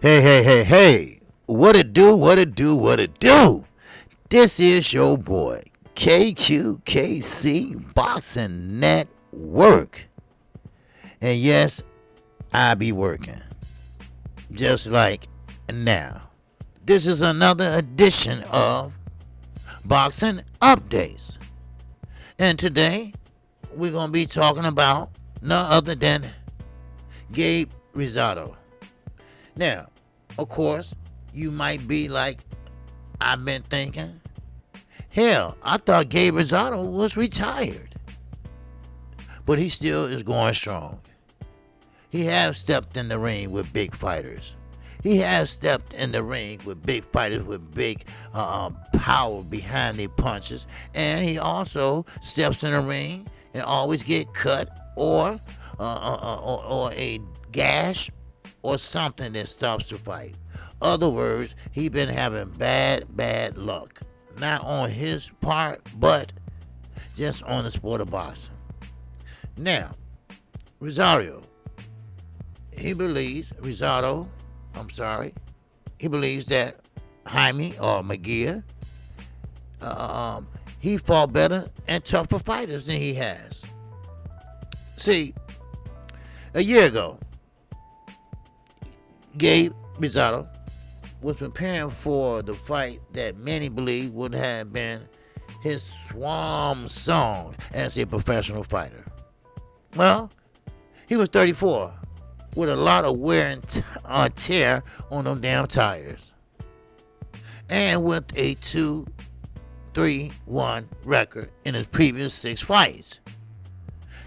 Hey. What it do, what it do, what it do? This is your boy, KQKC Boxing Network. And yes, I be working. Just like now. This is another edition of Boxing Updates. And today, we're going to be talking about none other than Gabe Rosada. Now, of course, you might be like, I've been thinking, hell, I thought Gabe Rosada was retired. But he still is going strong. He has stepped in the ring with big fighters. He has stepped in the ring with big fighters with big power behind their punches. And he also steps in the ring and always get cut or a gash or something that stops the fight. Other words, he been having bad luck. Not on his part, but just on the sport of boxing. Now, Rosario, he believes that Jaime or McGear, he fought better and tougher fighters than he has. See, a year ago, Gabe Rosada was preparing for the fight that many believe would have been his swan song as a professional fighter. Well, he was 34 with a lot of wear and tear on them damn tires. And with a 2-3-1 record in his previous 6 fights.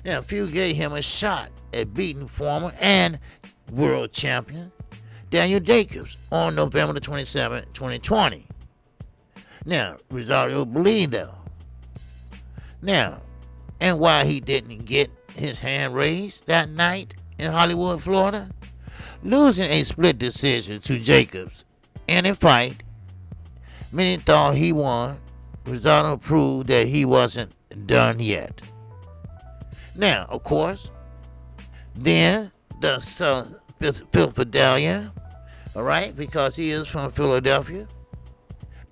Now, few gave him a shot at beating former and world champion Daniel Jacobs on November the 27th, 2020. Now, Rosario believed though. Now, and why he didn't get his hand raised that night in Hollywood, Florida, losing a split decision to Jacobs in a fight many thought he won, Rosado proved that he wasn't done yet. Now, of course, then the Philadelphia, all right, because he is from Philadelphia,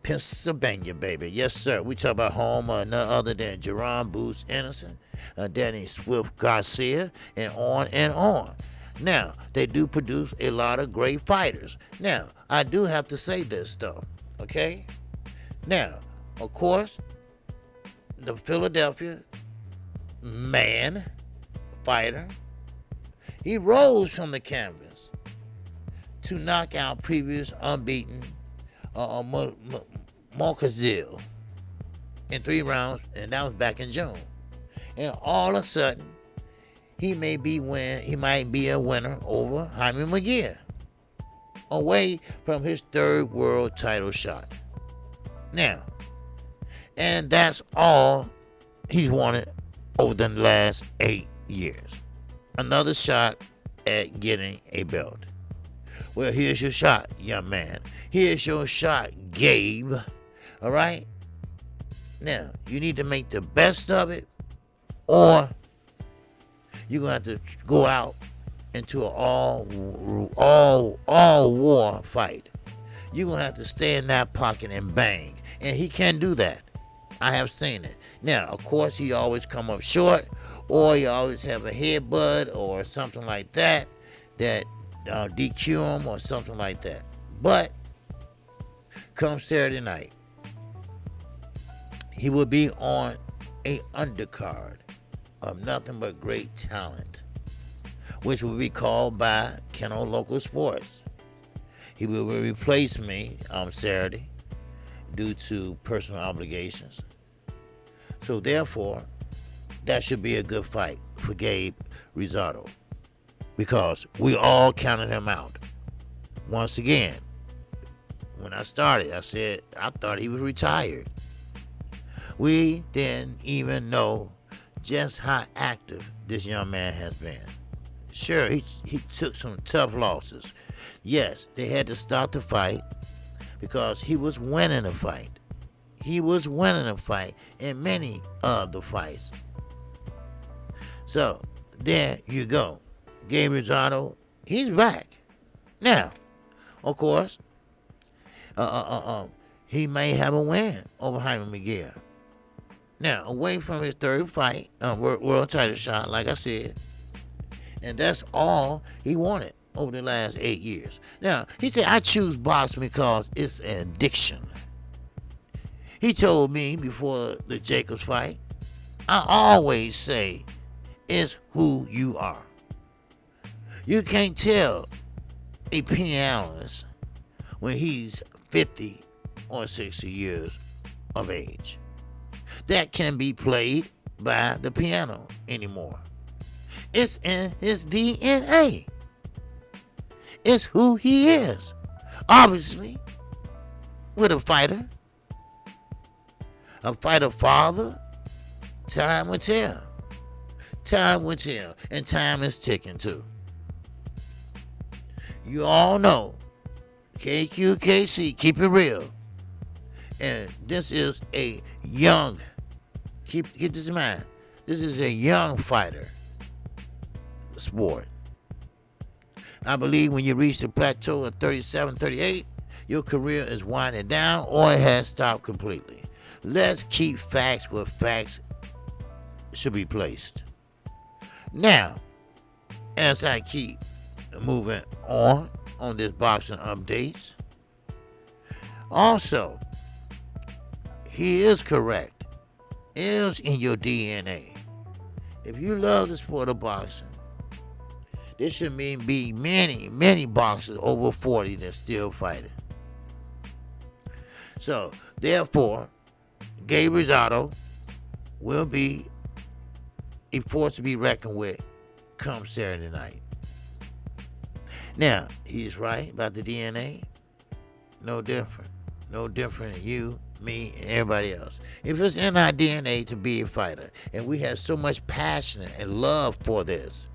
Pennsylvania, baby. Yes, sir. We talk about home none other than Jerron Boots Anderson, Danny Swift Garcia, and on and on. Now, they do produce a lot of great fighters. Now, I do have to say this, though, okay? Now, of course, the Philadelphia man, fighter, he rose from the canvas to knock out previous unbeaten Mokazil in 3 rounds, and that was back in June. And all of a sudden, he might be a winner over Jaime McGear, away from his 3rd world title shot. Now, and that's all he's wanted over the last 8 years. Another shot at getting a belt. Well, here's your shot, young man. Here's your shot, Gabe. All right? Now, you need to make the best of it, or you're going to have to go out into an all war fight. You're going to have to stay in that pocket and bang. And he can do that. I have seen it. Now, of course, he always come up short, or he always have a headbutt or something like that DQ him or something like that. But come Saturday night, he will be on a undercard of nothing but great talent, which will be called by KANO Local Sports. He will replace me on Saturday due to personal obligations. So therefore, that should be a good fight for Gabe Rosada, because we all counted him out. Once again, when I started, I said I thought he was retired. We didn't even know just how active this young man has been. Sure, he took some tough losses. Yes, they had to stop the fight because he was winning the fight. He was winning a fight in many of the fights. So, there you go. Gabe Rosada, he's back. Now, of course, he may have a win over Jaime Miguel. Now, away from his third fight, world title shot, like I said, and that's all he wanted over the last 8 years. Now, he said, I choose boxing because it's an addiction. He told me before the Jacobs fight, I always say, it's who you are. You can't tell a pianist when he's 50 or 60 years of age. That can be played by the piano anymore. It's in his DNA. It's who he is. Obviously, with a fighter father, time will tell. Time will tell. And time is ticking too. You all know KQKC, keep it real. And this is a young, keep this in mind, this is a young fighter sport. I believe when you reach the plateau of 37, 38, your career is winding down or it has stopped completely. Let's keep facts where facts should be placed. Now, as I keep moving on this boxing updates, also, he is correct. It is in your DNA. If you love the sport of boxing, there should be many boxers over 40 that's still fighting. So, therefore, Gabe Rosada will be a force to be reckoned with come Saturday night. Now, he's right about the DNA. No different. No different than you, me, and everybody else. If it's in our DNA to be a fighter, and we have so much passion and love for this,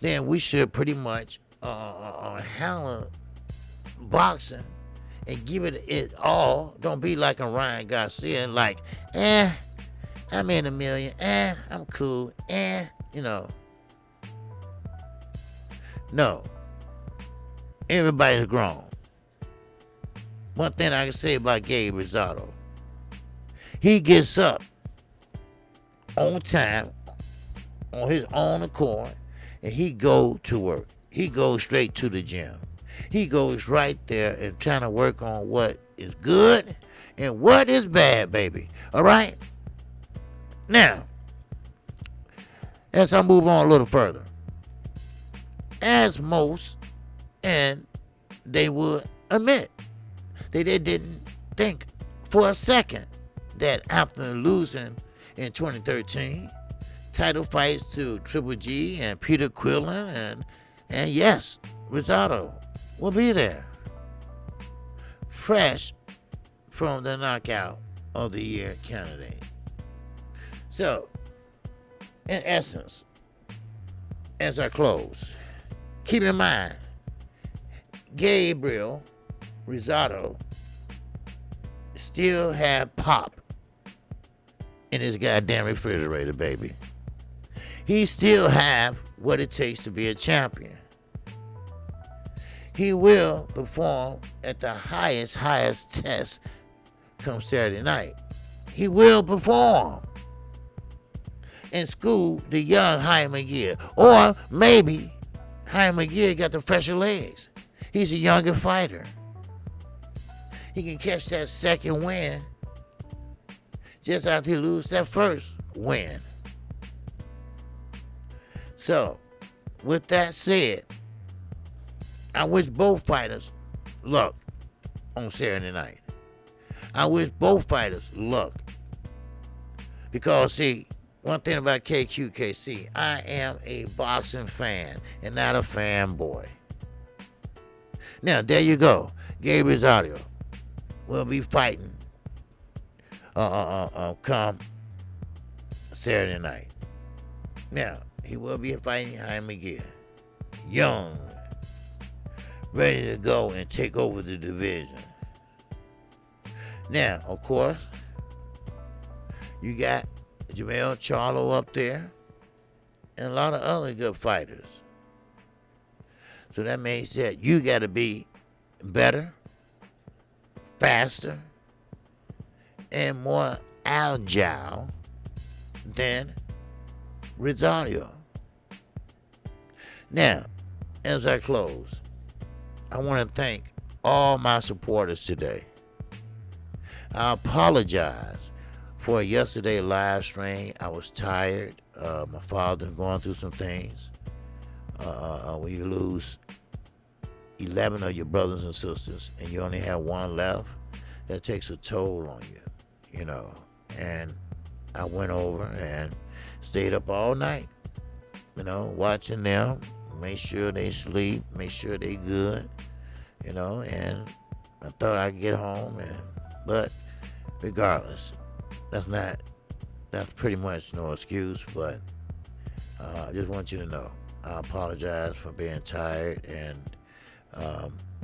then we should pretty much handle boxing and give it all. Don't be like a Ryan Garcia, like, I made $1 million, I'm cool, you know. No. Everybody's grown. One thing I can say about Gabe Rosada, he gets up on time, on his own accord, and he go to work. He goes straight to the gym. He goes right there and trying to work on what is good and what is bad, baby. All right? Now, as I move on a little further, as most, and they would admit, they didn't think for a second that after losing in 2013, title fights to Triple G and Peter Quillen, and yes, Rosada will be there. Fresh from the knockout of the year candidate. So, in essence, as I close, keep in mind, Gabriel Rosada still have pop in his goddamn refrigerator, baby. He still have what it takes to be a champion. He will perform at the highest test come Saturday night. He will perform and school the young Jaime Miguel. Or maybe Jaime Miguel got the fresher legs. He's a younger fighter. He can catch that second win just after he loses that first win. So, with that said, I wish both fighters luck on Saturday night. I wish both fighters luck. Because, see, one thing about KQKC, I am a boxing fan and not a fanboy. Now, there you go. Gabe Rosada will be fighting come Saturday night. Now, he will be fighting Jaime Miguel. Young. Ready to go and take over the division. Now, of course, you got Jamel Charlo up there and a lot of other good fighters. So that means that you got to be better, faster, and more agile than Rosada. Now, as I close, I want to thank all my supporters today. I apologize for yesterday's live stream. I was tired. My father's going through some things. When you lose 11 of your brothers and sisters and you only have one left, that takes a toll on you, And I went over and stayed up all night, watching them, make sure they sleep, make sure they good, and I thought I'd get home, but regardless, that's pretty much no excuse, but I just want you to know, I apologize for being tired and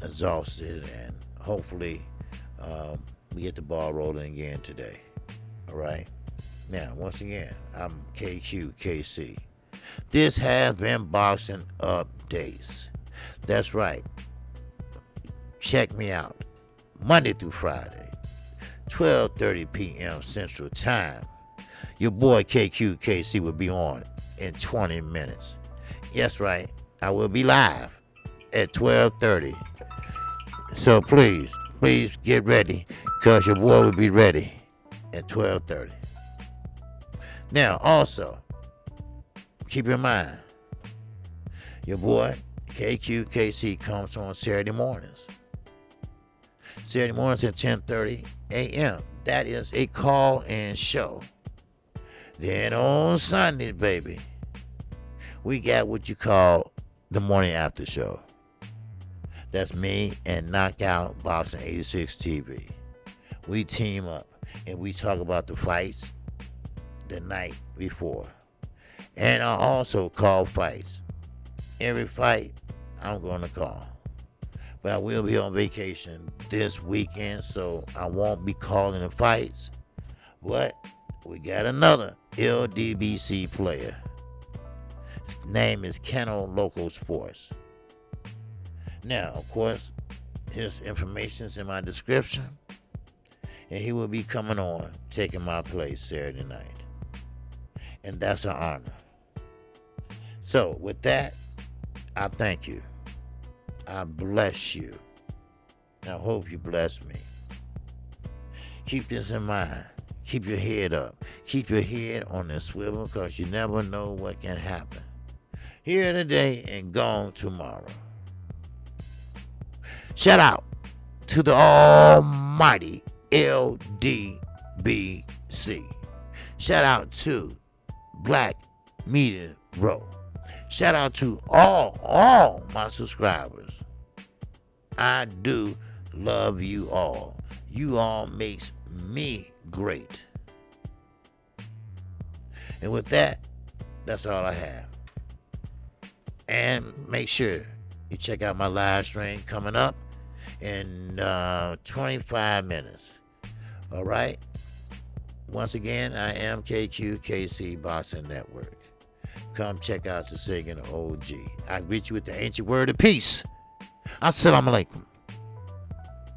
exhausted, and hopefully we get the ball rolling again today. All right? Now, once again, I'm KQKC. This has been Boxing Updates. That's right. Check me out Monday through Friday, 12:30 p.m. Central Time. Your boy KQKC will be on in 20 minutes. Yes, right. I will be live at 12:30. So please get ready, because your boy will be ready at 12:30. Now, also, keep in mind, your boy KQKC comes on Saturday mornings. Saturday mornings at 10:30 a.m. That is a call-in show. Then on Sundays, baby, we got what you call the morning after show. That's me and Knockout Boxing 86 TV. We team up and we talk about the fights the night before. And I also call fights. Every fight I'm going to call. But I will be on vacation this weekend, so I won't be calling the fights. But we got another LDBC player. His name is CANO Local Sports. Now, of course, his information is in my description, and he will be coming on, taking my place Saturday night. And that's an honor. So, with that, I thank you. I bless you. And I hope you bless me. Keep this in mind. Keep your head up. Keep your head on the swivel, because you never know what can happen. Here today and gone tomorrow. Shout out to the almighty LDBC. Shout out to Black Media Row. Shout out to all my subscribers. I do love you all. You all makes me great. And with that, that's all I have. And make sure you check out my live stream coming up in 25 minutes. All right? Once again, I am KQKC Boxing Network. Come check out the Singing OG. I greet you with the ancient word of peace. Assalamu alaikum.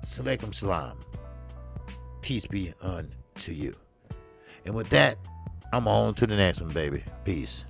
Alaikum salam. Peace be unto you. And with that, I'm on to the next one, baby. Peace.